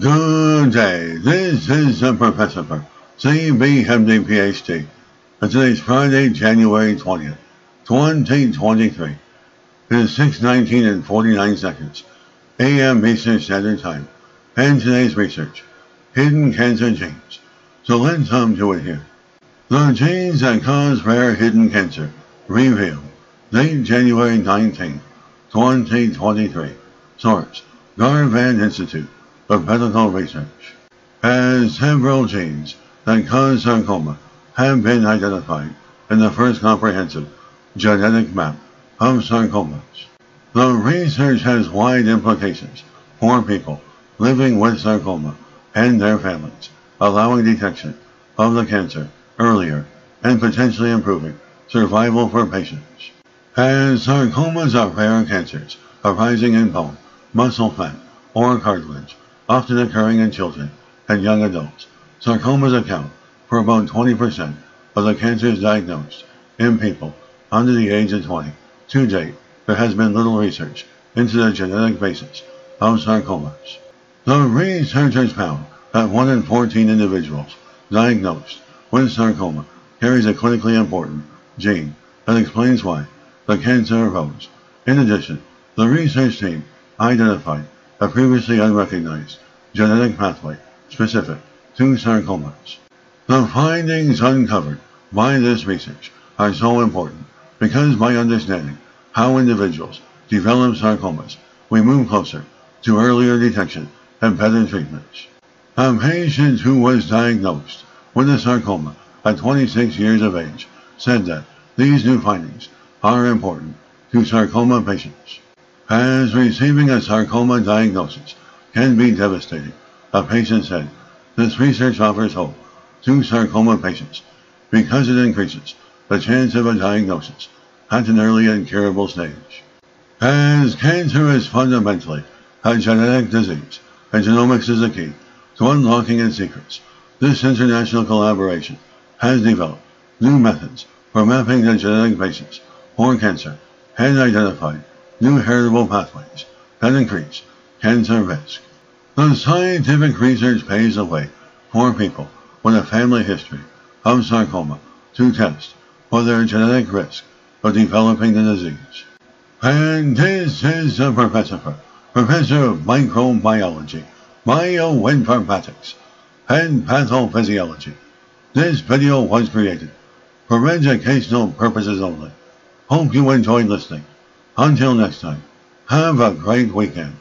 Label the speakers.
Speaker 1: Good day, this is the Professopher, drwillphd, PhD, and today's Friday, January 20th, 2023. It is 6:19 and 49 seconds, a.m. Eastern Standard Time, and today's research, hidden cancer genes. So let's come to it here. The genes that cause rare hidden cancer, revealed, date January 19, 2023. Source, Garvan Institute of Medical Research. As several genes that cause sarcoma have been identified in the first comprehensive genetic map of sarcomas, the research has wide implications for people living with sarcoma and their families, allowing detection of the cancer earlier and potentially improving survival for patients. As sarcomas are rare cancers arising in bone, muscle fat, or cartilage, often occurring in children and young adults, sarcomas account for about 20% of the cancers diagnosed in people under the age of 20. To date, there has been little research into the genetic basis of sarcomas. The researchers found that 1 in 14 individuals diagnosed with sarcoma carries a clinically important gene that explains why the cancer arose. In addition, the research team identified a previously unrecognized genetic pathway specific to sarcomas. The findings uncovered by this research are so important because by understanding how individuals develop sarcomas, we move closer to earlier detection and better treatments. A patient who was diagnosed with a sarcoma at 26 years of age said that these new findings are important to sarcoma patients. As receiving a sarcoma diagnosis can be devastating, a patient said, this research offers hope to sarcoma patients because it increases the chance of a diagnosis at an early and curable stage. As cancer is fundamentally a genetic disease, and genomics is the key to unlocking its secrets, this international collaboration has developed new methods for mapping the genetic basis for cancer and identified new heritable pathways that increase cancer risk. The scientific research paves the way for people with a family history of sarcoma to test for their genetic risk of developing the disease. And this is the Professor, Professor of Microbiology, Bioinformatics, and Pathophysiology. This video was created for educational purposes only. Hope you enjoyed listening. Until next time, have a great weekend.